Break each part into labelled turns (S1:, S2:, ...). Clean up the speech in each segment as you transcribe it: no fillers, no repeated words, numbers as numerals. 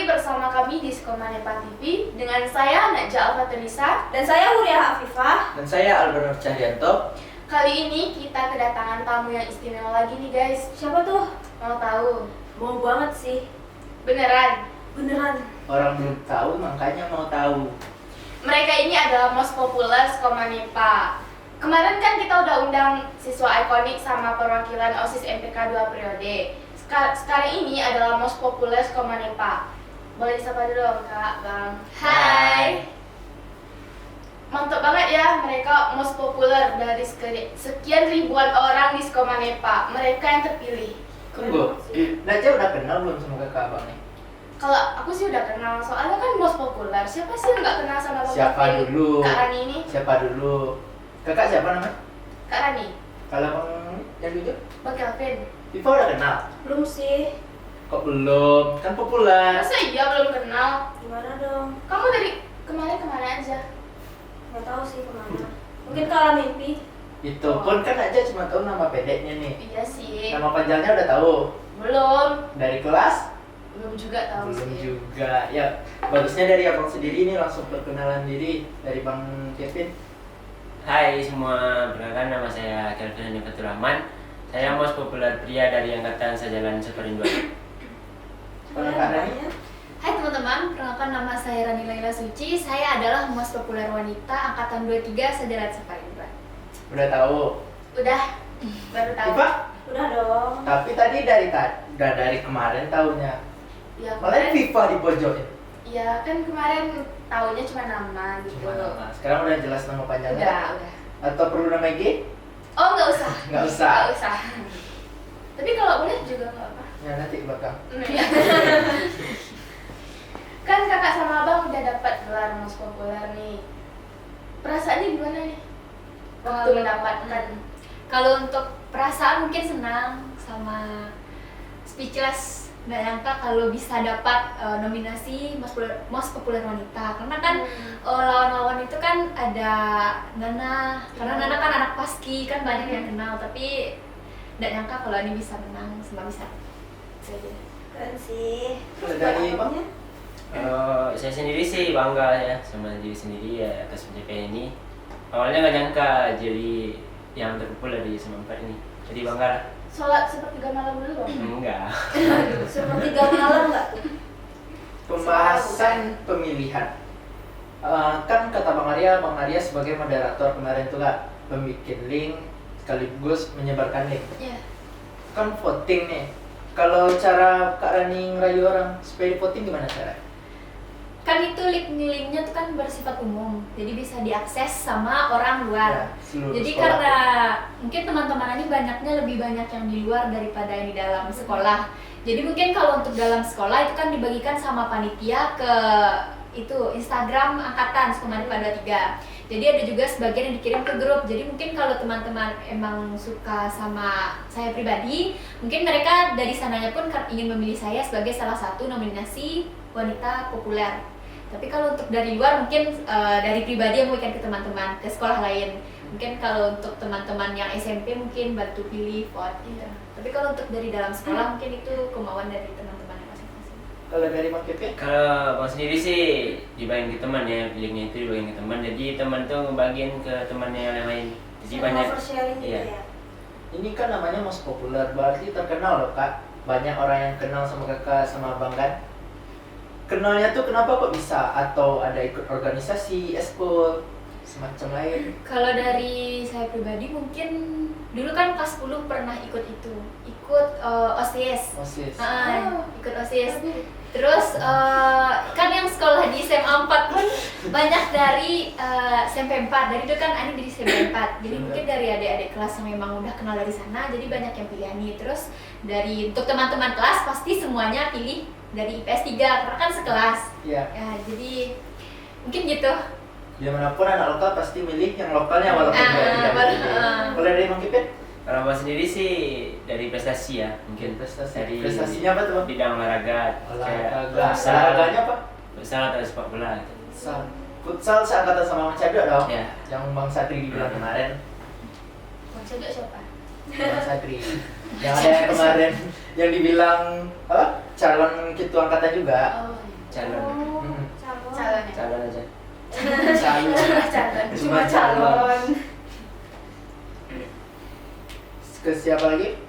S1: lagi bersama kami di Skomanepa TV dengan saya Najja Alfatunisa
S2: dan saya Huria Afifah
S3: dan saya Albert Cahyanto.
S1: Kali ini kita kedatangan tamu yang istimewa lagi nih guys.
S2: Siapa tuh?
S1: Mau tahu?
S2: Mau banget sih.
S1: Beneran?
S3: Orang belum tahu makanya mau tahu.
S1: Mereka ini adalah most popular Skomanepa. Kemarin kan kita udah undang siswa ikonik sama perwakilan OSIS MPK 2 periode. Sekarang ini adalah most popular Skomanepa. Boleh disapa dulu dong Kak, Bang.
S2: Hai.
S1: Mantap banget ya, mereka most popular dari sekian ribuan orang di Skomanepa. Mereka yang terpilih.
S3: Tunggu, Najja udah kenal belum sama kakak abang nih?
S1: Kalau aku sih udah kenal, soalnya kan most popular. Siapa sih yang nggak kenal sama Bang
S3: Siapa
S1: Kevin?
S3: dulu?
S1: Kak Rani ini.
S3: Siapa dulu? Kakak siapa namanya?
S1: Kak Rani.
S3: Kalau bang yang jujur?
S1: Bang Kelvin.
S3: Viva udah kenal?
S2: Belum sih.
S3: Kok belum? Kan populer.
S1: Masa iya belum kenal?
S2: Gimana dong?
S1: Kamu dari kemarin kemana aja?
S2: Nggak tahu sih kemana. Mungkin kalah mimpi.
S3: Itu pun kan aja cuma tahu nama pendeknya nih.
S1: Iya sih.
S3: Nama panjangnya udah tahu.
S1: Belum.
S3: Dari kelas?
S1: Belum juga tahu
S3: Belum
S1: sih.
S3: juga. Ya, bagusnya dari abang sendiri nih langsung perkenalan diri dari Bang Kevin.
S4: Hai semua, perkenalkan nama saya Kelvin Hanifatul Rahman. Saya most populer pria dari angkatan Sejalan Seperinduan.
S3: Kalau Kak Rani?
S5: Hai teman-teman, perkenalkan nama saya Rani Laila Suci. Saya adalah most populer wanita angkatan 23 Sejalan Seperinduan.
S3: Udah tahu.
S1: Udah. Baru tahu.
S3: Viva?
S2: Udah dong.
S3: Tapi tadi udah dari kemarin tahunya.
S1: Ya,
S3: Malah
S1: kemarin,
S3: Viva di pojokin.
S1: ya kan kemarin tahunya cuma nama gitu.
S3: Cuma nama. Sekarang udah jelas nama panjangnya.
S1: Udah.
S3: Atau perlu nama IG?
S1: Oh nggak usah.
S3: Nggak usah.
S1: Nggak usah. Tapi kalau boleh juga nggak apa.
S3: Ya nanti bakal.
S1: Iya. Kan kakak sama abang udah dapat gelar most populer nih. Perasaannya gimana nih? Waktu
S5: Kalau-
S1: mendapatkan.
S5: Kalau untuk perasaan mungkin senang sama speechless. Nggak nyangka kalau bisa dapat nominasi most populer wanita. Karena kan lawan-lawan itu kan ada Nana. Karena Nana kan anak paski kan banyak yang kenal. Tapi nggak nyangka kalau ini bisa menang sama bisa.
S2: Keren sih.
S3: Kalau dari Bang?
S2: abangnya?
S4: Saya sendiri sih bangga ya sama diri sendiri ya atas pencapaian ini. Awalnya nggak nyangka jadi yang terpopuler di SMA 4 ini. Jadi bangga lah.
S1: Sholat sepertiga malam dulu dong.
S4: Enggak.
S2: Sepertiga malam nggak tuh?
S3: Pembahasan pemilihan. Kan kata Bang Arya sebagai moderator kemarin tuh Kak, pembikin link sekaligus menyebarkan link.
S5: Iya.
S3: Kan voting nih. Kalau cara Kak Rani ngerayu orang supaya di voting gimana cara?
S5: Kan itu link-linknya tuh kan bersifat umum. Jadi bisa diakses sama orang luar.
S3: Ya, seluruh
S5: Jadi
S3: sekolah.
S5: karena mungkin teman-teman ini banyaknya lebih banyak yang di luar daripada yang di dalam sekolah. Jadi mungkin kalau untuk dalam sekolah itu kan dibagikan sama panitia ke itu Instagram angkatan Skomanepa 23. Jadi ada juga sebagian yang dikirim ke grup. Jadi mungkin kalau teman-teman emang suka sama saya pribadi, mungkin mereka dari sananya pun ingin memilih saya sebagai salah satu nominasi wanita populer. Tapi kalau untuk dari luar mungkin dari pribadi yang memberikan ke teman-teman ke sekolah lain. Mungkin kalau untuk teman-teman yang SMP mungkin bantu pilih vote gitu. Tapi kalau untuk dari dalam sekolah mungkin itu kemauan dari teman-teman masing-masing.
S3: Kalau dari Bang Kevin?
S4: Kalau bang sendiri sih dibagiin ke teman ya, linknya itu dibagiin ke teman. Jadi teman tuh ngebagiin ke temannya yang lain. Jadi
S2: Sama
S4: banyak.
S2: oversharing gitu
S4: Iya.
S2: ya.
S3: Ini kan namanya most populer, berarti terkenal loh Kak. Banyak orang yang kenal sama kakak sama abang kan. Kenalnya tuh kenapa kok bisa? Atau ada ikut organisasi, eskul, semacam lain?
S5: Kalau dari saya pribadi mungkin dulu kan kelas 10 pernah ikut itu, ikut OSIS.
S3: OSIS.
S5: Ikut OSIS. Terus kan yang sekolah di SMA 4 pun banyak dari SMP 4. Dari itu kan Ani dari SMP 4. Jadi mungkin dari adik-adik kelas yang memang udah kenal dari sana, jadi banyak yang pilih Ani. Terus dari untuk teman-teman kelas pasti semuanya pilih dari IPS 3 karena kan sekelas.
S3: Iya.
S5: Ya, jadi mungkin gitu.
S3: Dimanapun anak lokal pasti milih yang lokalnya walaupun tidak milih. Kalau dari Bang Kevin?
S4: Kalau bang sendiri sih dari prestasi ya, mungkin
S3: Prestasi.
S4: dari
S3: Prestasinya apa tuh Bang?
S4: bidang olahraga,
S3: Olahraga.
S4: futsal,
S3: Olahraganya apa?
S4: futsal atau sepak bola gitu.
S3: Futsal. Futsal seangkatan sama Bang Cado dong?
S4: Ya.
S3: Yang Bang Satri dibilang kemarin.
S1: Bang Cedok siapa?
S3: Bang Satri. Yang ada yang kemarin yang dibilang apa? calon ketua angkatan juga.
S1: Oh,
S4: Calon.
S3: Hmm.
S2: Calon.
S1: calon ya.
S4: Calon aja.
S3: Calon.
S1: Calon.
S3: Cuma calon. Ke siapa lagi?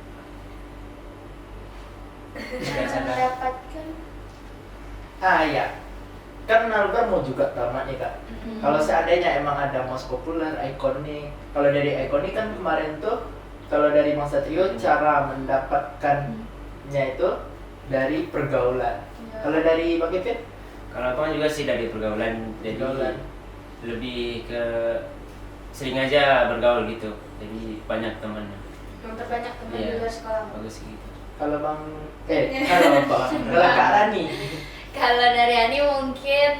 S4: Tidak sadar.
S1: Mendapatkan.
S3: Iya. Kan Nalbar mau juga tamat nih kak. Kalau seandainya emang ada most populer, ikonik. Kalau dari ikonik kan kemarin tuh, kalau dari Bang Satrio cara mendapatkannya itu dari pergaulan.
S1: Ya.
S3: Kalau dari Bang Kevin?
S4: Kalau aku kan juga sih dari pergaulan, jadi
S3: Pergaulan.
S4: lebih ke sering aja bergaul gitu, jadi banyak temannya.
S1: Memperbanyak teman di
S4: Iya.
S1: luar sekolah.
S4: Bagus sih gitu.
S3: Kalau kalau Kak Rani
S5: Kalau dari Ani mungkin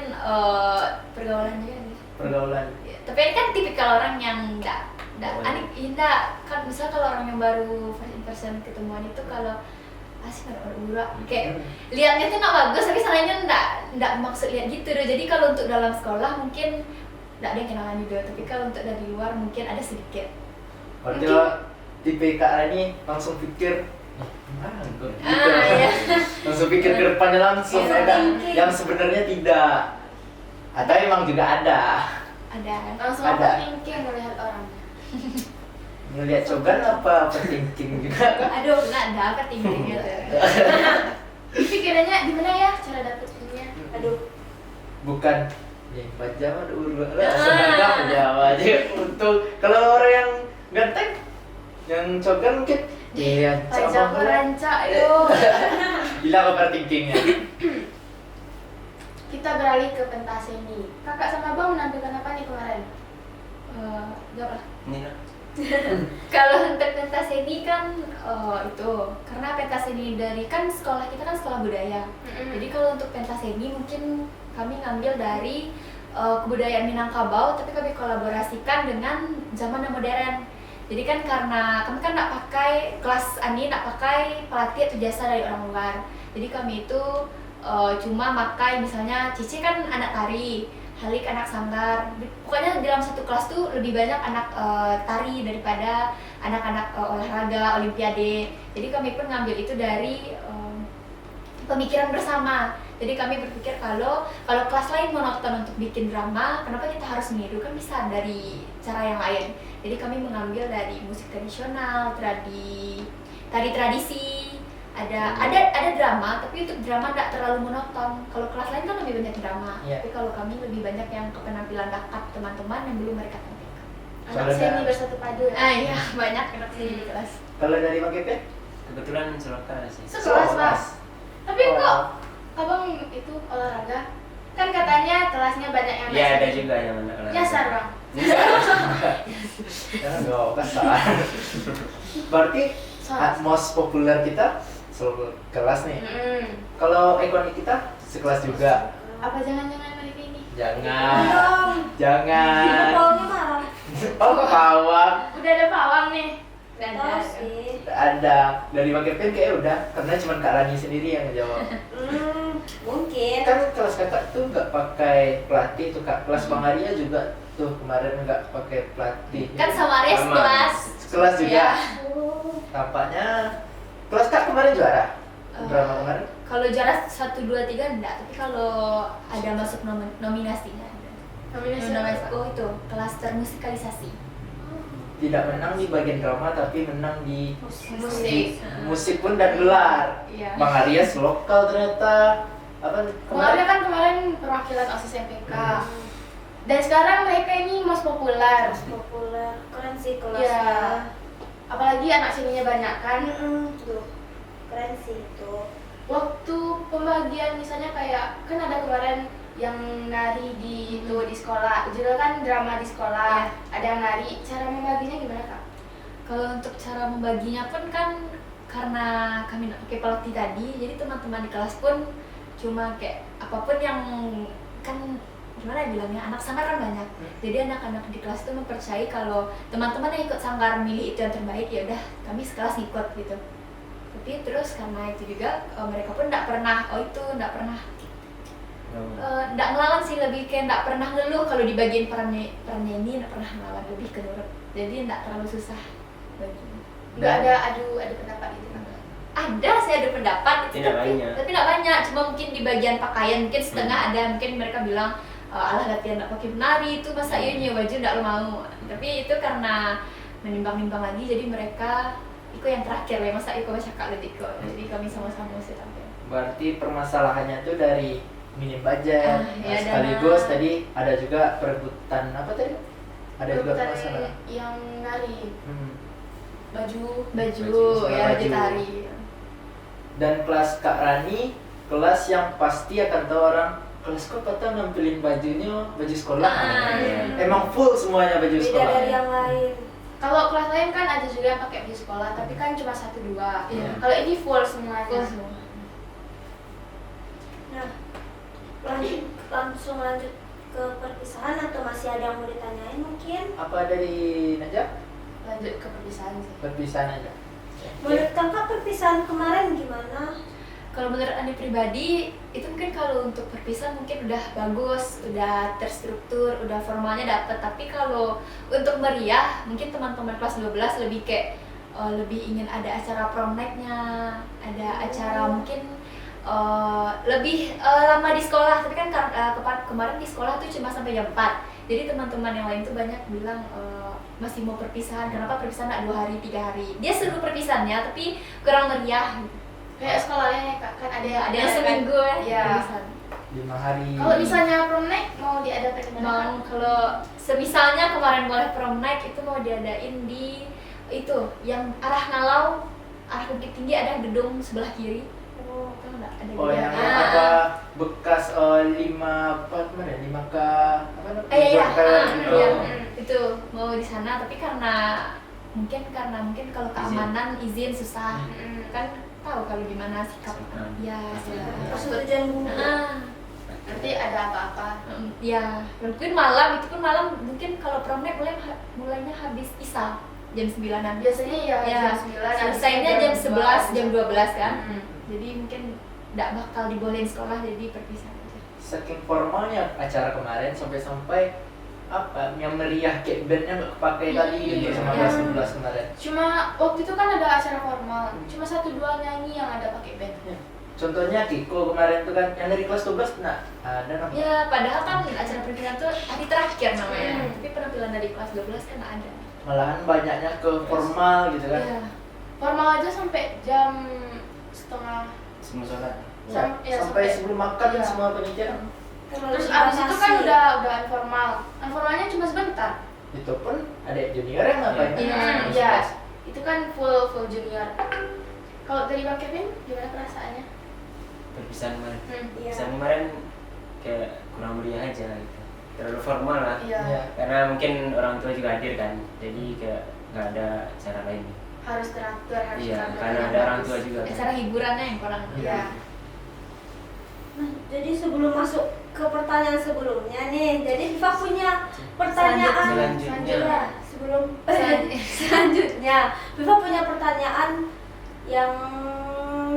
S5: pergaulan juga nih.
S3: pergaulan.
S5: Ya, tapi Ani kan tipikal orang yang Ani kan misal kalau orang yang baru first impression ketemuan itu kalau asik ada orang kayak lihatnya tuh nggak bagus tapi salahnya nggak maksud lihat gitu deh. Jadi kalau untuk dalam sekolah mungkin nggak ada yang kenalan juga, tapi kalau untuk dari luar mungkin ada sedikit.
S3: Berarti lo tipe Kak Rani langsung pikir gimana gitu.
S5: Iya.
S3: Langsung pikir ke depannya langsung
S2: Iya,
S3: ada
S2: thinking.
S3: yang sebenarnya tidak. Atau emang juga ada.
S5: Ada.
S1: Langsung
S3: Ada.
S1: overthinking melihat orang.
S3: Ngelihat cogan apa overthinking juga kak?
S5: Aduh, nggak ada apa tinggi gitu.
S1: Pikirannya gimana ya cara dapetinnya?
S2: Aduh.
S3: Bukan yang baca mah urut lah, senang Jawa aja. Untuk kalau orang yang ganteng, yang cogan mungkin iya,
S1: Rancak rancak itu.
S3: Bilang overthinkingnya.
S1: Kita beralih ke pentas seni. Kakak sama Bang menampilkan apa nih kemarin?
S5: Jawab lah.
S4: Ini lah.
S5: Kalau untuk pentas seni kan itu karena pentas seni dari kan sekolah kita kan sekolah budaya. Jadi kalau untuk pentas seni mungkin kami ngambil dari kebudayaan Minangkabau, tapi kami kolaborasikan dengan zaman yang modern. Jadi kan karena kami kan nggak pakai kelas Ani nggak pakai pelatih atau jasa dari orang luar. Jadi kami itu cuma pakai misalnya Cici kan anak tari, Halik anak sanggar. Pokoknya dalam satu kelas tuh lebih banyak anak tari daripada anak-anak olahraga, olimpiade. Jadi kami pun ngambil itu dari pemikiran bersama. Jadi kami berpikir kalau kelas lain monoton untuk bikin drama, kenapa kita harus meniru, kan bisa dari cara yang lain. Jadi kami mengambil dari musik tradisional, tari tradisi, ada drama, tapi untuk drama tidak terlalu monoton. Kalau kelas lain kan lebih banyak drama,
S3: Iya.
S5: tapi kalau kami lebih banyak yang ke penampilan bakat teman-teman yang belum mereka tampilkan.
S1: Anak
S3: Kalau
S1: seni
S3: ada-
S1: bersatu padu ya.
S5: Iya, banyak anak seni di kelas.
S3: Kalau dari Bang Kevin?
S4: Kebetulan selokan sih.
S1: Sekelas Bang. Tapi
S3: Oh.
S1: kok abang itu olahraga? Kan katanya kelasnya banyak yang
S4: Iya, ada
S1: seni.
S4: juga yang anak olahraga.
S1: Nyasar Bang.
S3: Ya nggak kasar. Berarti most populer kita sekelas nih. Kalau ikonik kita sekelas juga.
S1: Apa jangan-jangan mereka ini?
S3: Jangan.
S2: Kita
S3: Jangan.
S2: pawangnya marah.
S3: Oh pawang.
S1: Udah ada pawang nih.
S2: Tahu sih.
S3: Ada dari Bang Kevin kayak udah karena cuma Kak Rani sendiri yang ngejawab.
S2: Mungkin.
S3: Kan kelas kakak tuh nggak pakai pelatih tuh kak. Kelas Bang Arya juga tuh kemarin nggak pakai pelatih.
S5: Kan sama Res
S4: Sama.
S5: kelas.
S3: Kelas juga.
S5: Iya.
S3: Tampaknya kelas kak kemarin juara. Drama kemarin.
S5: Kalau juara 1, 2, 3 enggak, tapi kalau ada masuk nominasinya ada.
S1: Nominasi
S5: Nominasi
S1: apa?
S5: oh itu kelas termusikalisasi.
S3: Tidak menang di bagian drama tapi menang di
S1: Musik.
S3: musik pun dan gelar.
S5: Iya.
S3: Bang Arya lokal ternyata. Apa
S1: Kemarin kan kemarin perwakilan OSIS MPK. Dan sekarang mereka ini most populer.
S2: Populer. Keren sih kelasnya.
S1: Iya. Apalagi anak seninya banyak kan.
S2: Tuh. Keren sih itu.
S1: Waktu pembagian misalnya kayak kan ada kemarin yang nari di itu di sekolah, judul kan drama di sekolah, ada yang nari. Cara membaginya gimana kak?
S5: Kalau untuk cara membaginya pun kan karena kami nak pakai pelatih tadi, jadi teman-teman di kelas pun cuma kayak apapun yang kan gimana ya bilangnya, anak sanggar kan banyak. Jadi anak-anak di kelas tuh mempercayai kalau teman-teman yang ikut sanggar milih itu yang terbaik, ya udah kami sekelas ikut gitu. Tapi terus karena itu juga mereka pun tidak pernah nggak ngelawan sih, lebih kayak nggak pernah ngeluh kalau di bagian peran nyanyi nggak pernah ngelawan, lebih ke nurut. Jadi nggak terlalu susah baginya.
S1: Nggak ada adu pendapat gitu kan?
S5: ada sih ada pendapat itu,
S4: Tidak banyak.
S5: tapi nggak banyak, cuma mungkin di bagian pakaian mungkin setengah ada, mungkin mereka bilang alah latihan nggak pakai penari itu masa iya nyewa baju nggak lo mau, tapi itu karena menimbang-nimbang lagi jadi mereka itu yang terakhir ya masa Iko cakap lebih Iko, jadi kami sama-sama mesti tampil.
S3: Berarti permasalahannya tuh dari minim budget,
S5: ya,
S3: sekaligus
S5: dana.
S3: tadi ada juga perebutan apa tadi? Ada juga
S1: Perebutan
S3: permasalahan.
S1: yang nari baju.
S5: Baju
S3: Sama
S5: ya
S3: baju.
S5: baju tari.
S3: Dan kelas Kak Rani, kelas yang pasti akan tahu orang kelas kok patah nampilin bajunya baju sekolah. Emang full semuanya baju
S2: Beda
S3: sekolah.
S2: dari yang lain.
S1: Kalau kelas lain kan ada juga yang pakai baju sekolah, tapi kan cuma 1-2.
S5: Iya.
S1: Kalau ini full semuanya.
S5: Full semua.
S2: Nah, langsung lanjut ke perpisahan atau masih ada yang mau ditanyain mungkin?
S3: Apa dari Najak?
S1: Lanjut ke perpisahan sih.
S3: Perpisahan aja.
S2: Menurut kakak perpisahan kemarin gimana?
S5: Kalau menurut Ani pribadi, itu mungkin kalau untuk perpisahan mungkin udah bagus, udah terstruktur, udah formalnya dapet. Tapi kalau untuk meriah, mungkin teman-teman kelas 12 lebih kayak lebih ingin ada acara prom night-nya, ada acara mungkin lebih lama di sekolah. Tapi kan kemarin di sekolah tuh cuma sampai jam 4. Jadi teman-teman yang lain tuh banyak bilang masih mau perpisahan. Kenapa perpisahan nggak 2 hari, 3 hari? Dia seru perpisahannya, tapi kurang meriah.
S1: Kayak sekolah lain ya Kak, kan ada
S5: Ada yang seminggu ya.
S1: Iya.
S5: perpisahan.
S3: 5 hari.
S1: Kalau misalnya prom night mau diadakan di mana? Kak?
S5: Mau kalau semisalnya kemarin boleh prom night itu mau diadain di itu yang arah Ngalau, arah Bukit Tinggi ada gedung sebelah kiri.
S2: Oh,
S5: Tahu nggak? Ada
S3: Oh
S5: gedung.
S3: yang
S5: Ah.
S3: apa bekas 5 apa kemarin 5K apa namanya?
S5: Iya,
S3: Gitu.
S5: iya. Itu mau di sana tapi karena mungkin kalau keamanan izin susah.
S1: Mm-mm.
S5: Kan tahu kalau gimana sikap. Ya,
S2: persetujuan guru.
S1: Nanti ada apa-apa.
S5: ya mungkin malam itu pun malam mungkin kalau prom night mulainya habis isya jam 9-an.
S1: Biasanya ya,
S5: Ya,
S1: jam 9.
S5: selesainya jam 11, jam 12 kan.
S1: Mm.
S5: Jadi mungkin tidak bakal dibolehin sekolah jadi perpisahan aja.
S3: Saking formalnya acara kemarin sampai-sampai apa yang meriah kayak bandnya nggak kepakai tadi gitu sama
S5: Iya.
S3: kelas 11 kemarin.
S1: Cuma waktu itu kan ada acara formal, cuma 1-2 nyanyi yang ada pakai band.
S3: Contohnya Kiko kemarin tuh kan yang dari kelas 12 nah ada namanya.
S5: Ya padahal kan acara perpisahan tuh hari terakhir namanya.
S1: Hmm.
S5: Tapi penampilan dari kelas 12 kan nggak ada.
S3: Malahan banyaknya ke formal gitu kan.
S5: Iya.
S1: Formal aja sampai jam setengah.
S4: Semua sholat.
S3: Ya, sampai sebelum makan
S1: Iya.
S3: semua penitia.
S1: Terus abis itu kan udah informal. Informalnya cuma sebentar.
S3: Itu pun ada junior yang ngapain?
S5: Iya.
S1: Iya. Itu kan full junior. Kalau dari Bang Kevin gimana perasaannya?
S4: Perpisahan kemarin.
S2: Iya.
S4: Perpisahan kemarin kayak kurang meriah aja gitu. Terlalu formal lah.
S1: Iya.
S4: Karena mungkin orang tua juga hadir kan. Jadi kayak nggak ada cara lain.
S1: Harus teratur, harus
S4: Iya,
S1: teratur.
S4: karena ada orang tua juga. kan.
S5: Acara hiburannya yang kurang.
S1: Iya.
S2: Nah, jadi sebelum masuk ke pertanyaan sebelumnya nih, jadi Viva punya pertanyaan
S4: Selanjutnya.
S2: Ya, sebelum selanjutnya Viva punya pertanyaan yang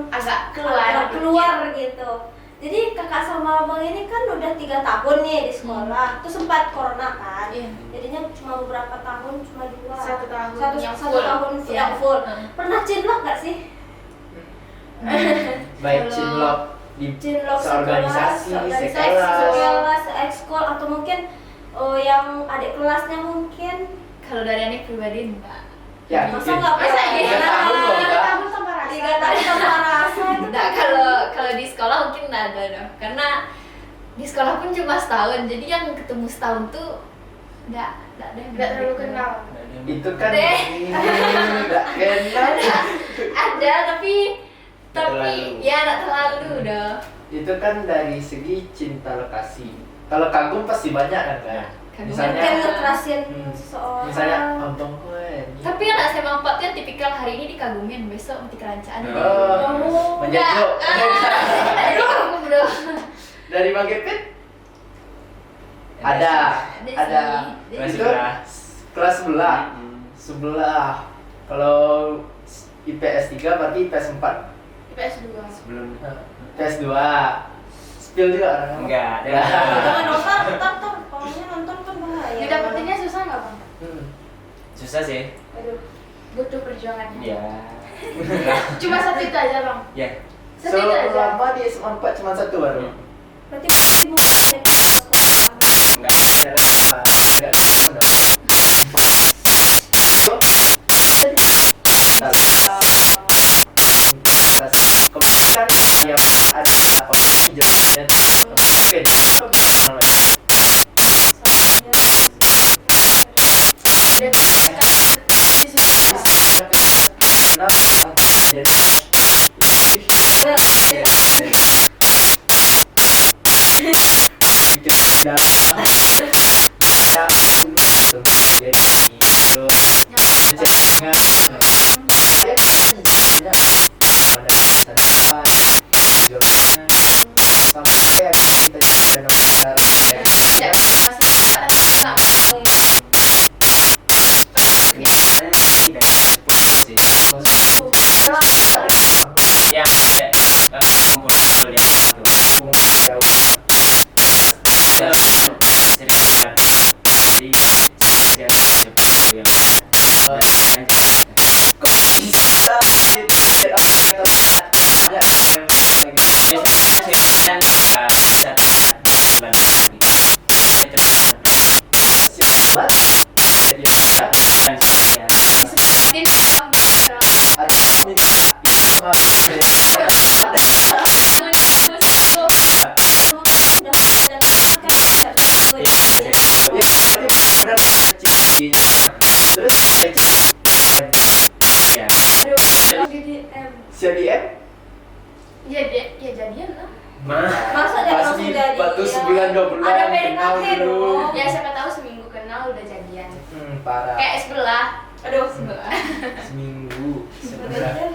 S1: Agak
S2: keluar
S1: keluar.
S2: gitu. Jadi kakak sama abang ini kan udah 3 tahun nih di sekolah. Itu sempat corona kan.
S5: Iya.
S2: Jadinya cuma beberapa tahun, cuma 2.
S1: 1 tahun
S2: Satu,
S1: yang
S2: satu
S1: full.
S2: tahun
S5: Iya.
S2: yang full.
S5: Hmm.
S2: Pernah cinlok gak sih?
S3: Baik
S5: Kalau-
S3: cinlok di
S2: Cinlok
S3: seorganisasi, sekelas.
S2: sekelas, ekskul atau mungkin yang adik kelasnya mungkin.
S5: Kalau dari Ani pribadi enggak.
S3: Ya,
S2: Masa
S3: mungkin.
S2: nggak
S1: Masa
S2: pernah?
S1: iya?
S3: 3 tahun loh,
S1: 3
S3: Kak.
S1: tahun tanpa rasa.
S2: 3 tahun tanpa rasa itu
S5: Enggak,
S2: kan.
S5: kalau di sekolah mungkin nggak ada dong. Karena di sekolah pun cuma setahun. Jadi yang ketemu setahun tuh enggak ada yang
S1: Nggak terlalu kenal.
S4: Nggak ada yang-
S3: Itu kan
S5: Deh.
S3: enggak kenal.
S5: ada tapi
S4: terlalu.
S5: ya enggak terlalu dah.
S3: Itu kan dari segi cinta lokasi. Kalau kagum pasti banyak kan, Kak?
S5: Kagum.
S3: Misalnya
S2: Mungkin ngekerasin
S3: Hmm.
S2: seseorang.
S3: misalnya abang gue.
S5: Tapi anak SMA 4 tuh yang tipikal hari ini dikagumin, besok mati kerancaan.
S3: Oh, menjadi
S5: Kagum bro.
S3: dari Bang Kevin ada
S5: Ada sih.
S4: Kelas
S3: itu
S4: sebelah.
S3: kelas sebelah
S4: Hmm.
S3: sebelah kalau IPS 3 berarti IPS 4
S1: IPS 2.
S4: Sebelum
S3: IPS 2 spill juga orang
S4: enggak.
S2: Jangan nonton, pokoknya nonton kan bahaya.
S1: Didapetinnya susah nggak Bang?
S3: Hmm.
S4: Susah sih.
S2: Aduh.
S1: Butuh perjuangannya.
S4: Ya.
S1: Cuma satu itu aja bang.
S4: Ya.
S1: Satu itu aja.
S3: Selama di SMA 4 cuma satu baru.
S2: Berarti bukan sekolah.
S4: Enggak.
S3: Enggak kan yang ada apa jelasnya oke
S1: Ya, masih nggak mau.
S4: Ya, ya. Kan kumpul di atas tuh. Ya, cerita. Jadi, ya, yang
S3: CDM
S1: Ya dia jadian lah.
S2: Masa dia langsung
S3: pasti
S2: jadi?
S3: batu sebulan 2 bulan
S2: Ada
S3: kenal
S2: PDKT
S3: dulu.
S2: dong.
S1: Ya siapa tahu seminggu kenal udah jadian.
S3: Parah
S1: Kayak sebelah.
S5: Aduh, sebelah.
S3: seminggu
S2: Sebenarnya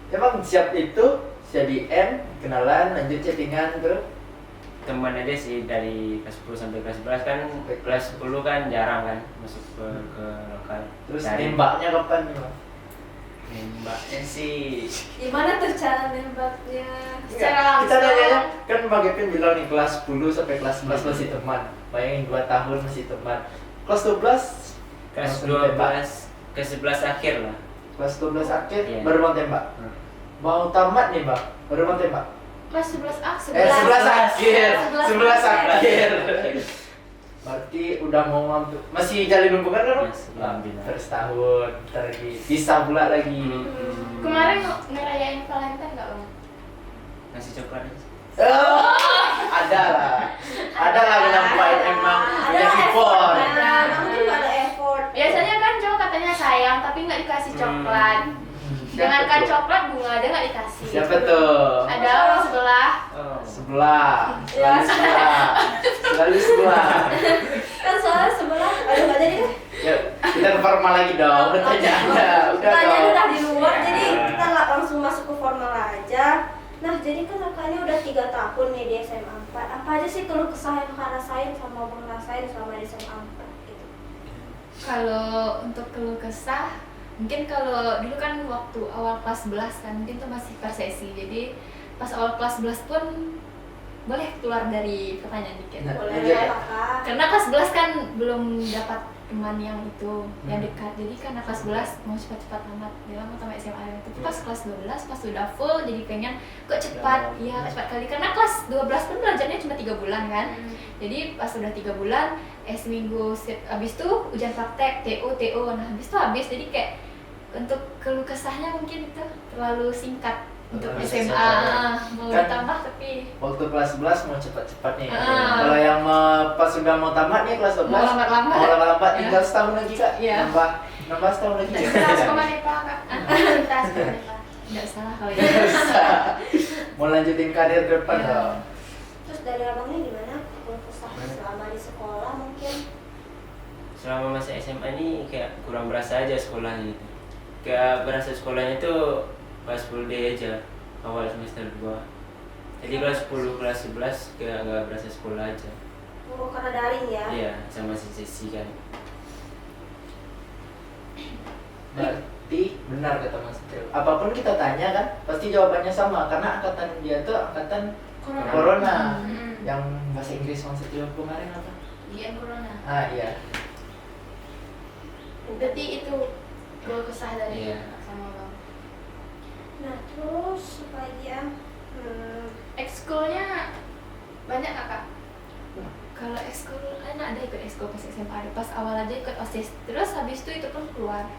S3: emang siap itu CDM kenalan lanjut chattingan terus
S4: teman aja sih dari kelas 10 sampai kelas 11 kan. Kelas 10 kan jarang kan masuk ke lokal.
S3: terus
S4: Cari
S3: nembaknya kapan nih Bang?
S4: nembaknya sih
S2: gimana tuh cara nembaknya?
S1: Secara
S3: Kita
S1: langsung.
S3: nanya kan Mbak Gepin bilang nih kelas 10 sampai kelas 11 masih teman. Bayangin 2 tahun masih teman. Kelas 12
S4: kelas
S3: langsung
S4: 12
S3: tembak.
S4: ke 11 akhir lah.
S3: Kelas 12 akhir
S4: Iya.
S3: baru mau tembak. Mau tamat nih Mbak, baru mau tembak.
S1: Kelas 11A,
S3: 11 akhir. 11 akhir.
S4: Akhir.
S3: Berarti udah mau ngambil masih jalin hubungan kan? Bang?
S4: Masih, alhamdulillah.
S3: Terus tahun, ntar lagi bisa pula lagi.
S1: Kemarin ngerayain Valentine nggak bang?
S4: Ngasih coklat aja.
S3: Ada lah nyampain emang
S2: Ada
S3: punya effort.
S2: effortnya, kamu juga ada effort.
S1: Biasanya kan cowok katanya sayang tapi nggak dikasih coklat. Jangankan coklat, bunga aja nggak dikasih.
S3: Siapa tuh?
S1: Ada orang sebelah.
S4: Oh.
S3: Sebelah,
S2: Ya.
S3: selalu sebelah.
S2: Kan soalnya sebelah, aduh nggak jadi deh.
S3: Ya, kita ke formal lagi dong. Bertanya aja, udah
S2: Tanya
S3: dong.
S2: udah di luar, jadi kita langsung masuk ke formal aja. Nah, jadi kan kakaknya udah 3 tahun nih di SMA 4. Apa aja sih keluh kesah yang kakak rasain sama abang rasain selama di SMA 4 gitu?
S5: Kalau untuk keluh kesah, mungkin kalau dulu kan waktu awal kelas 11 kan mungkin tuh masih per sesi. Jadi pas awal kelas 11 pun boleh keluar dari pertanyaan dikit.
S3: Nah,
S2: Boleh
S3: iya.
S2: ya kakak?
S5: Karena kelas 11 kan belum dapat teman yang itu yang dekat. Jadi karena kelas 11 mau cepat-cepat tamat, dia mau tamat SMA. Tapi pas kelas 12 pas sudah full jadi pengen kok cepat. Iya, cepat kali karena kelas 12 pun belajarnya cuma 3 bulan kan. Jadi pas udah 3 bulan, seminggu abis tuh ujian praktek, TO. Nah, habis jadi kayak untuk keluh kesahnya mungkin itu terlalu singkat untuk
S3: Terlalu
S5: SMA.
S3: singkat.
S5: Mau
S3: Kan-
S5: ditambah tapi
S3: Waktu kelas 11 mau cepat-cepat nih.
S5: Ah.
S3: Kalau yang pas sudah mau tamat nih kelas 12
S5: Mau lambat-lambat.
S3: mau lambat-lambat
S5: Ya.
S3: tinggal setahun lagi Kak.
S5: Iya.
S3: Nambah setahun lagi.
S1: Cinta sama Nepa kak. Cinta sama Nepa.
S5: nggak salah kalau
S3: Nggak
S5: ya.
S3: usah. Mau lanjutin karir ke depan
S5: Iya.
S3: dong.
S2: Terus dari abangnya gimana? Keluh kesah selama di sekolah mungkin?
S4: Selama masa SMA ini kayak kurang berasa aja sekolahnya gitu. Kayak berasa sekolahnya tuh pas full day aja awal semester 2. Jadi kelas 10, kelas 11 kayak nggak berasa sekolah aja.
S2: Oh, karena daring ya?
S4: Iya, sama sesi kan.
S3: Berarti benar kata Mas Teo. Apapun kita tanya kan pasti jawabannya sama karena angkatan dia tuh angkatan Corona. Yang bahasa Inggris Mas Teo kemarin apa?
S1: Gian corona.
S3: Ah iya.
S1: Berarti itu keluh kesah dari
S4: Iya.
S1: sama bang.
S2: Nah terus apa lagi ya?
S1: Ekskulnya banyak nggak kak?
S5: Kalau ekskul kan ada ikut ekskul pas SMA, pas awal aja ikut OSIS, terus habis itu pun keluar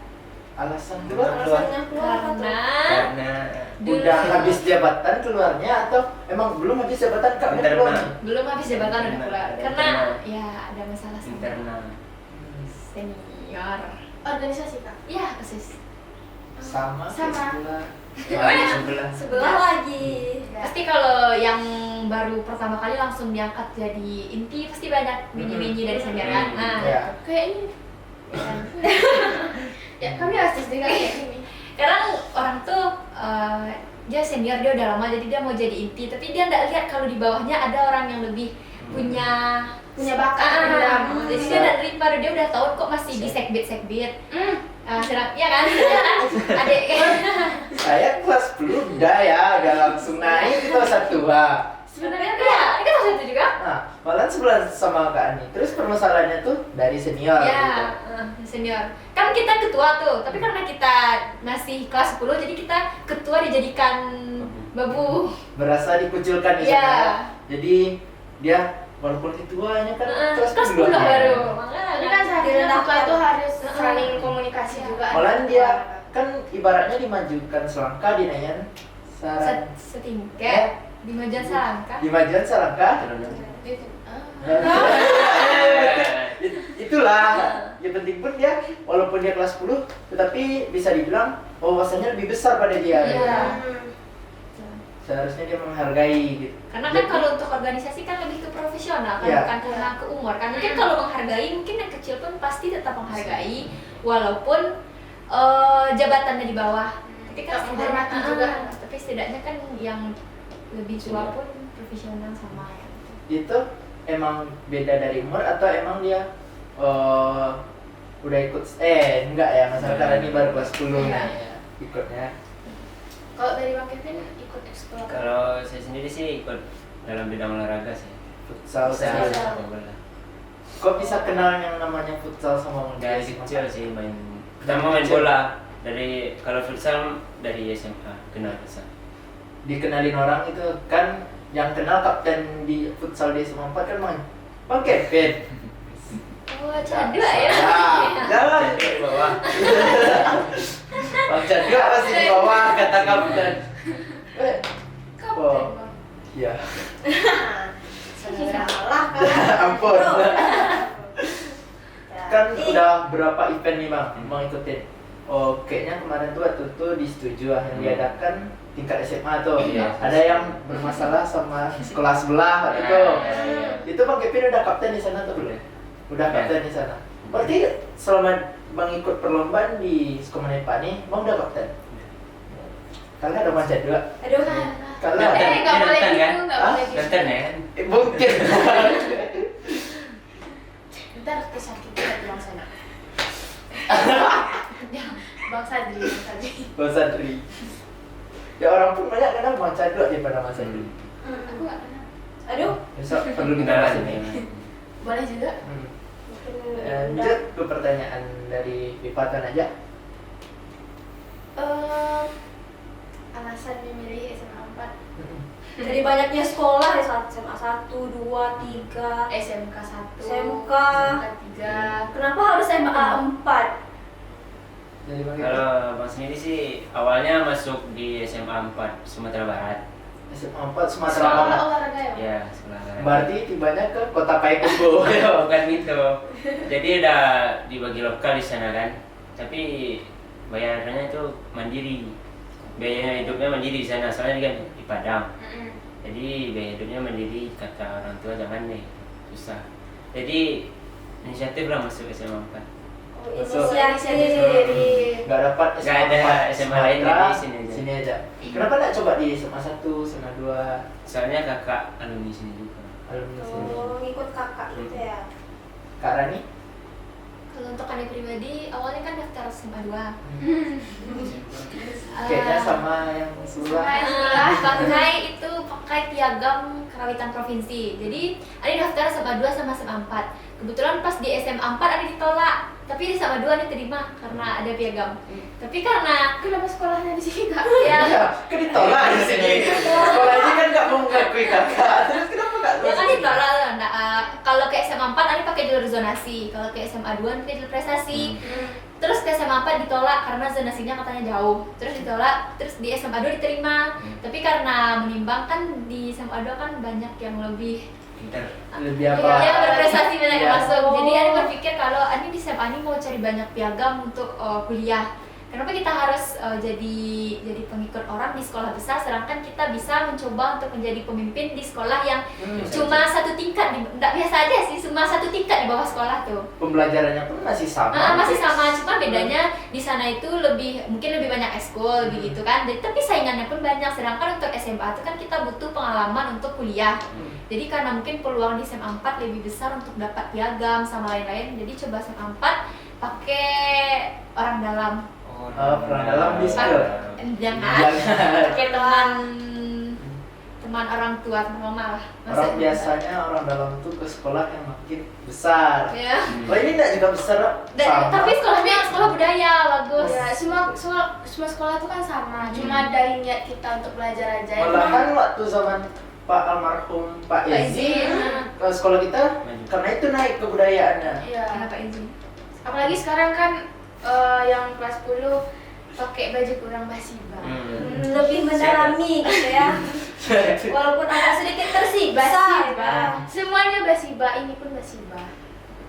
S3: Alasan
S4: Keluar.
S3: keluar
S2: Alasannya keluar apa tuh?
S4: Karena
S5: dulu
S3: udah habis jabatan keluarnya atau emang belum habis jabatan kak udah keluar?
S4: Internal.
S5: belum habis jabatan udah keluar
S4: Ada
S5: karena
S4: internal.
S5: ya ada masalah sama
S4: internal.
S5: senior.
S1: Organisasi kak?
S5: Ya OSIS.
S3: Sama
S1: Sama.
S3: sebelah.
S4: Sebelah.
S2: Sebelah lagi.
S5: Pasti kalau yang baru pertama kali langsung diangkat jadi inti pasti banyak mini-mini dari senior kan. Nah,
S3: Ya.
S1: Kayak ini. Ya kami harus juga kayak gini.
S5: kadang orang tuh dia senior, dia udah lama jadi dia mau jadi inti, tapi dia nggak lihat kalau di bawahnya ada orang yang lebih punya
S1: Punya bakat,
S5: jadi dia dari baru dia udah tahu kok masih di sekbit sedang ya kan adik
S3: Saya kelas 10 udah ya, udah langsung naik ke kelas 1
S5: sebenarnya ya ini kan satu juga
S3: Nah, malah sebelah sama Kak Ani. Terus permasalahannya tuh dari senior gitu.
S5: ya senior kan kita ketua tuh, tapi karena kita masih kelas 10 jadi kita ketua dijadikan babu.
S3: Berasa dikucilkan di
S5: Iya.
S3: sana. Jadi dia walaupun ketuanya kan kelas
S5: kelas 10
S3: 10
S5: baru
S1: Tapi kan seharusnya ketua itu harus saling komunikasi juga.
S3: Malahan dia kan ibaratnya dimajukan selangkah dinaikkan saran
S5: setingkat di majan Salangka.
S3: di majuan selangkah.
S1: Gitu.
S3: Itulah yang penting pun dia walaupun dia kelas 10 tetapi bisa dibilang wawasannya lebih besar pada dia.
S5: Iya.
S3: Seharusnya dia menghargai gitu.
S5: Karena kan kalau untuk organisasi kan lebih ke profesional kan,
S3: Iya.
S5: bukan karena ke umur kan. Mungkin kalau menghargai, mungkin yang kecil pun pasti tetap menghargai walaupun jabatannya di bawah. Tapi kan
S1: Tetap menghormati juga.
S5: Tapi setidaknya kan yang lebih tua pun profesional sama ya.
S3: Itu emang beda dari umur atau emang dia udah ikut enggak ya masalah karena ini baru kelas 10
S5: Iya.
S3: ikutnya.
S1: Kalau dari Bang Kevin ikut eksplor.
S4: Kalau saya sendiri sih ikut dalam bidang olahraga sih.
S3: Futsal
S4: Futsal,
S3: saja.
S4: sepak bola.
S3: Kok bisa kenal yang namanya futsal sama muda?
S4: Dari kecil sih main. Pertama main bola. Dari kalau futsal dari SMA kenal futsal.
S3: Dikenalin orang itu kan yang kenal kapten di futsal di SMA 4 kan Bang Kevin.
S5: Oh, cadua ya.
S3: Jangan
S4: Di bawah.
S3: Bang Cadua masih di bawah kata kapten.
S1: Kapten
S3: Oh.
S1: Bang.
S3: Iya.
S2: Salah kan?
S3: Ampun. Kan
S2: Jadi,
S3: udah berapa event nih Bang mau ikutin? Oh, kayaknya kemarin tuh waktu itu disetujui yang diadakan tingkat SMA tuh.
S4: Iya.
S3: Ada yang bermasalah sama sekolah sebelah waktu itu.
S4: Iya.
S3: Itu Bang Kevin udah kapten di sana tuh belum? Udah kapten di sana. Berarti selama Bang ikut perlombaan di Skomanepa nih, Bang udah kapten? Kalian ada macam dua?
S2: aduh,
S3: Kalian ada?
S1: Nggak boleh
S4: Nonton,
S1: gitu,
S4: kan?
S1: nggak
S3: Hah?
S1: boleh gitu.
S4: Nonton ya kan?
S3: Mungkin.
S1: Ntar kisah kita di Bang Sana. Bang Sadri, Bang Sadri.
S3: Bang Sadri. Ya orang pun banyak kenal Bang Cadua daripada Bang Sadri.
S1: Aku nggak kenal.
S2: aduh,
S3: Besok perlu kita
S4: Kenalan
S3: bahas
S4: nih.
S3: ini.
S1: Boleh juga.
S3: Lanjut ke pertanyaan dari Pipatan aja.
S1: Alasan memilih SMA 4.
S2: dari banyaknya sekolah ya SMA 1, 2, 3.
S1: SMK 1.
S2: SMK.
S1: SMK 3.
S2: Kenapa harus SMA 4?
S3: Dari Bang Kevin.
S4: Kalau Bang sendiri sih awalnya masuk di SMA 4 Sumatera Barat.
S3: SMA 4 Sumatera
S1: Sekolah
S3: Barat.
S1: olahraga ya? Bang?
S4: Ya, sekolah olahraga.
S3: Berarti tibanya ke Kota Payakumbuh.
S4: Bukan gitu. Jadi udah dibagi lokal di sana kan. Tapi bayarannya itu mandiri. Biaya hidupnya mandiri di sana. Soalnya kan di Padang.
S1: Mm-mm.
S4: Jadi biaya hidupnya mandiri, kata orang tua jangan nih susah. Jadi inisiatif lah masuk SMA 4.
S2: Oh,
S3: Masuk.
S2: inisiatif.
S3: Gak dapat
S4: Nggak ada SMA lain,
S3: Sumatera,
S4: jadi sini aja.
S3: Sini aja. Kenapa gak coba di SMA 1, SMA 2?
S4: Soalnya kakak alumni sini juga.
S3: Alumni sini.
S2: Oh, ngikut kakak gitu ya.
S3: Kak Rani?
S5: Kalau untuk Ani pribadi, awalnya kan daftar SMA 2.
S3: Kayaknya sama yang sebelah.
S1: Sama yang sebelah.
S5: Pakai piagam Karawitan Provinsi. Jadi Ani daftar SMA 2 sama SMA 4. Kebetulan pas di SMA 4 Ani ditolak, tapi di SMA 2 Ani terima karena ada piagam. Tapi karena
S1: Kenapa sekolahnya di sini kak?
S5: ya
S3: Kan ditolak di sini. Sekolah ini kan nggak mau mengakui kakak. Terus kenapa nggak
S5: ya kan ditolak. Nah, kalau ke SMA 4 Ani pakai jalur zonasi, kalau ke SMA 2 Ani pakai jalur prestasi. Terus ke SMA 4 ditolak karena zonasinya katanya jauh. Terus ditolak, terus di SMA 2 diterima. Tapi karena menimbang kan di SMA 2 kan banyak yang lebih
S4: Pintar.
S3: lebih apa?
S5: yang berprestasi banyak yang
S3: Iya.
S5: masuk. Jadi Ani berpikir kalau Ani di SMA Ani mau cari banyak piagam untuk kuliah. Kenapa kita harus jadi pengikut orang di sekolah besar, sedangkan kita bisa mencoba untuk menjadi pemimpin di sekolah yang cuma satu tingkat, enggak biasa aja sih, cuma satu tingkat di bawah sekolah tuh.
S3: Pembelajarannya pun masih sama.
S5: Masih sama, cuma bedanya di sana itu mungkin lebih banyak ekskul begitu kan. Tapi saingannya pun banyak. Sedangkan untuk SMA itu kan kita butuh pengalaman untuk kuliah. Jadi karena mungkin peluang di SMA 4 lebih besar untuk dapat piagam sama lain-lain. Jadi coba SMA 4 pakai orang dalam.
S3: Orang dalam bisa.
S5: Jangan pakai teman orang tua, teman mama lah.
S3: Orang biasanya orang dalam tuh ke sekolah yang makin besar.
S5: Ya.
S3: Oh ini enggak juga besar, Pak? Sama.
S5: Tapi sekolahnya sekolah budaya bagus.
S1: Ya, semua sekolah itu kan sama, cuma dari niat kita untuk belajar aja.
S3: Malahan waktu zaman Pak almarhum Pak Ezi, ke sekolah kita karena itu naik kebudayaannya.
S1: Iya.
S5: Kenapa izin?
S1: Apalagi sekarang kan yang kelas 10 pakai baju kurang basiba.
S2: Lebih mendalami gitu ya. Walaupun agak sedikit tersiksa.
S1: Basiba. Semuanya basiba, ini pun basiba.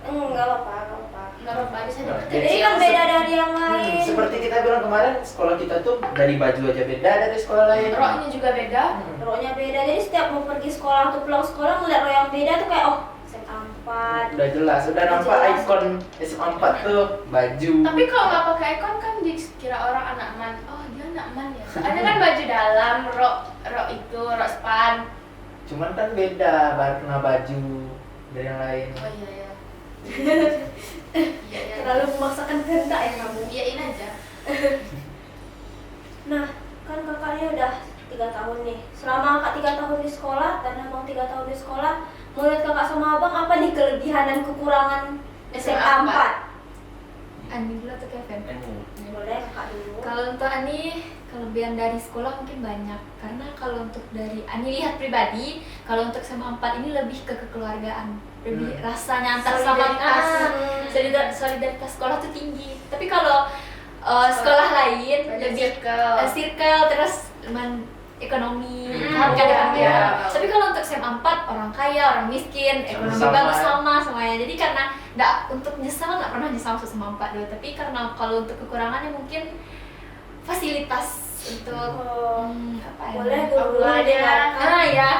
S2: Enggak apa-apa, enggak apa-apa.
S1: Enggak apa-apa, bisa dipakai.
S2: Jadi kan beda dari yang lain.
S3: Seperti kita bilang kemarin, sekolah kita tuh dari baju aja beda dari sekolah lain.
S1: Roknya juga beda.
S2: Roknya beda. Jadi setiap mau pergi sekolah atau pulang sekolah ngeliat rok yang beda tuh kayak SMA 4.
S3: Udah jelas, udah nampak
S2: jelas.
S3: ikon SMA 4 tuh baju.
S1: Tapi kalau nggak pakai ikon kan dikira orang anak man. Oh dia anak man ya. Soalnya kan baju dalam, rok itu, rok span.
S3: Cuman kan beda warna baju dari yang lain.
S1: Oh iya ya. Iya ya.
S2: Terlalu memaksakan kehendak ya kamu.
S1: Iyain aja.
S2: Nah, kan kakaknya udah 3 tahun nih. Selama kakak 3 tahun di sekolah dan abang 3 tahun di sekolah, menurut kakak sama abang apa nih kelebihan dan kekurangan SMA 4?
S5: Ani dulu atau Kevin?
S2: Boleh kakak dulu.
S5: Kalau untuk Ani, kelebihan dari sekolah mungkin banyak. Karena kalau untuk dari Ani lihat pribadi, kalau untuk SMA 4 ini lebih ke kekeluargaan. Lebih rasanya antar sama solidaritas sekolah tuh tinggi. Tapi kalau sekolah lain
S1: Banyak
S5: lebih circle terus ekonomi keadaan
S1: iya.
S5: ya. Tapi kalau untuk SMA 4 orang kaya, orang miskin, ekonomi
S3: Sama-sama,
S5: bagus
S3: ya.
S5: sama semuanya. Jadi karena untuk nyesal nggak pernah nyesal masuk SMA 4 dulu. Tapi karena kalau untuk kekurangannya mungkin fasilitas untuk apa ya?
S2: Boleh dulu
S1: Aulanya.
S5: Ya,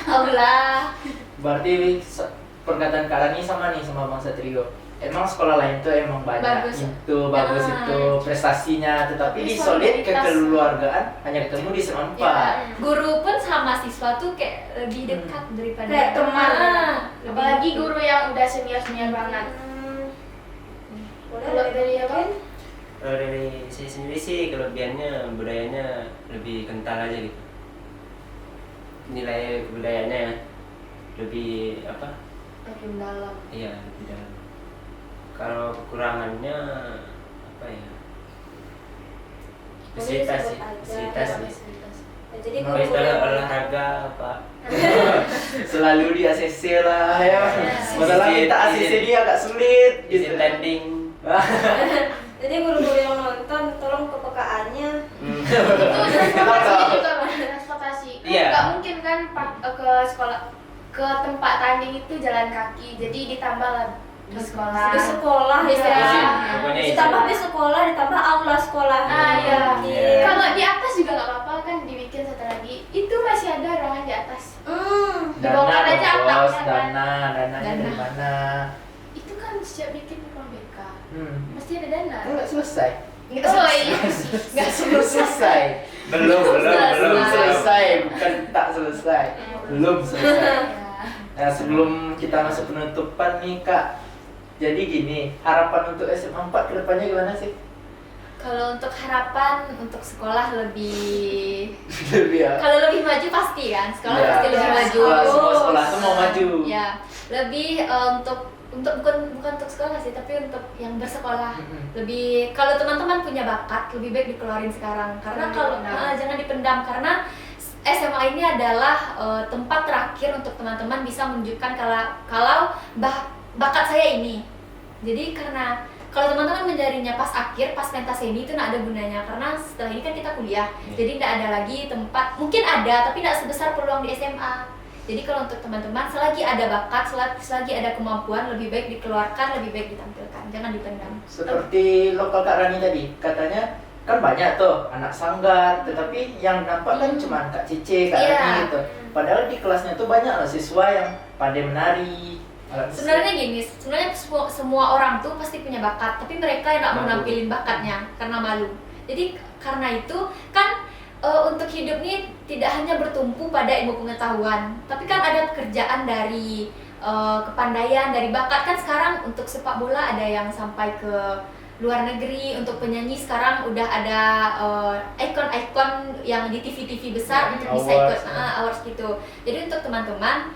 S5: aula.
S3: Berarti perkataan Kak Rani sama nih sama Bang Satrio. Emang sekolah lain tuh emang banyak
S5: Bagus.
S3: itu bagus
S5: Ah.
S3: itu prestasinya, tetapi di solid
S1: Solidaritas.
S3: kekeluargaan hanya ketemu di SMA 4.
S5: Ya, guru pun sama siswa tuh kayak lebih dekat daripada
S2: Kayak teman.
S5: lebih
S1: Apalagi
S5: dekat.
S1: guru yang udah senior banget.
S2: Boleh
S1: Kalau dari apa?
S4: Kalau dari saya sendiri sih kelebihannya budayanya lebih kental aja gitu. Nilai budayanya lebih apa?
S1: Lebih dalam.
S4: Iya, lebih dalam. Kalau kekurangannya apa ya? Fasilitas sih,
S2: disebut
S4: fasilitas
S2: aja.
S4: sih.
S2: Ya, jadi
S3: Oh,
S2: guru
S4: Istilah
S2: yang
S4: olahraga apa?
S3: Selalu di ACC lah ya.
S1: Yes.
S3: Masalah kita ACC dia agak sulit
S4: Izin
S3: gitu.
S4: tanding.
S2: jadi guru-guru yang nonton tolong kepekaannya.
S1: Itu transportasi juga Mas, transportasi. Kan
S4: Iya.
S1: nggak mungkin kan ke sekolah ke tempat tanding itu jalan kaki. Jadi ditambah lah di sekolah.
S2: Di sekolah
S1: Bisa.
S2: ya.
S4: Izin, pokoknya izin.
S2: Ditambah di sekolah, ditambah aula sekolah.
S1: Ah iya.
S2: Iya.
S1: Kalau di atas juga nggak apa-apa kan dibikin satu lagi. Itu masih ada ruangan di atas. Dibongkar
S3: Dana
S1: aja
S3: dong, bos,
S1: atapnya kan.
S3: dananya
S5: Dana.
S3: dari mana?
S1: Itu kan setiap bikin ruang BK. Mesti ada dana.
S3: Enggak selesai.
S1: Oh iya.
S3: Enggak selesai.
S4: Belum
S3: Belum selesai, bukan tak selesai. Belum selesai.
S1: Ya.
S3: Nah, sebelum kita masuk penutupan nih, Kak. Jadi gini, harapan untuk SMA 4 ke depannya gimana sih?
S5: Kalau untuk harapan untuk sekolah lebih
S3: Lebih ya.
S5: kalau lebih maju pasti kan sekolah
S3: Ya,
S5: pasti lebih maju.
S3: semua sekolah tuh mau maju.
S5: Ya, lebih untuk bukan untuk sekolah sih, tapi untuk yang bersekolah. Lebih kalau teman-teman punya bakat lebih baik dikeluarin sekarang karena
S1: Jangan
S5: kalau
S1: dipendam.
S5: jangan dipendam karena SMA ini adalah tempat terakhir untuk teman-teman bisa menunjukkan kalau bakat saya ini. Jadi karena kalau teman-teman mencarinya pas akhir, pas pentas seni itu nggak ada gunanya karena setelah ini kan kita kuliah, jadi nggak ada lagi tempat, mungkin ada tapi nggak sebesar peluang di SMA. Jadi kalau untuk teman-teman selagi ada bakat, selagi ada kemampuan lebih baik dikeluarkan, lebih baik ditampilkan, jangan dipendam.
S3: Seperti lokal Kak Rani tadi, katanya kan banyak tuh anak sanggar, tetapi yang nampak kan cuma Kak Cici, Kak
S5: Iya.
S3: Rani gitu. Padahal di kelasnya tuh banyak loh siswa yang pandai menari. alat musik.
S5: Sebenarnya gini, sebenarnya semua orang tuh pasti punya bakat, tapi mereka yang nggak mau
S4: Malu.
S5: nampilin bakatnya karena malu. Jadi karena itu kan untuk hidup nih tidak hanya bertumpu pada ilmu pengetahuan, tapi kan ada pekerjaan dari kepandaian, dari bakat. Kan sekarang untuk sepak bola ada yang sampai ke luar negeri, untuk penyanyi sekarang udah ada ikon-ikon yang di TV-TV besar untuk bisa ikut awards gitu. Jadi untuk teman-teman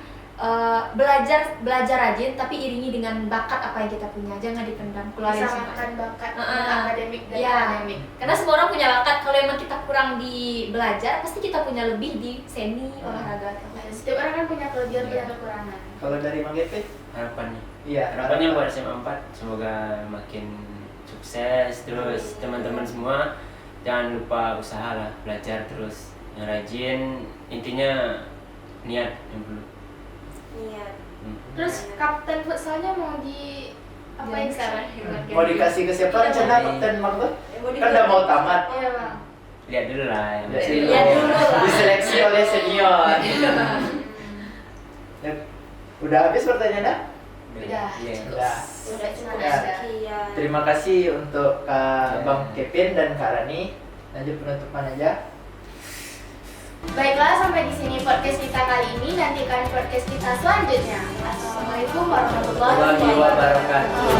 S5: belajar rajin tapi iringi dengan bakat apa yang kita punya, jangan dipendam, keluarin semua.
S1: Samakan bakat
S5: Ah,
S1: akademik dan
S5: Iya.
S1: akademik.
S5: Karena semua orang punya bakat. Kalau emang kita kurang di belajar, pasti kita punya lebih di seni, olahraga.
S1: Setiap orang kan punya kelebihan dan kekurangan.
S3: Kalau dari Mang Gepit,
S4: Harapannya.
S3: iya.
S4: Harapannya buat SMA 4 semoga makin sukses terus teman-teman semua jangan lupa usaha lah, belajar terus yang rajin, intinya niat yang perlu.
S2: Iya.
S1: Terus kapten futsalnya mau di apa yang sekarang?
S3: Mau dikasih ke siapa rencana Kapten Mang tuh?
S2: Mau
S3: Kan udah mau tamat.
S1: Iya bang.
S4: Lihat dulu lah yang
S3: Lihat
S4: masih-
S3: dulu.
S2: Lihat dulu lah.
S3: Diseleksi oleh senior. Ya, udah habis pertanyaannya?
S1: Udah.
S4: Iya.
S3: Udah.
S2: Udah cukup
S3: Ya.
S2: sekian.
S3: Terima kasih untuk Kak
S4: Ya.
S3: Bang Kevin dan Kak Rani. Lanjut penutupan aja.
S1: Baiklah, sampai di sini podcast kita kali ini. Nantikan podcast kita selanjutnya. Assalamualaikum warahmatullahi
S3: Warahmatullahi
S1: wabarakatuh.
S3: wabarakatuh.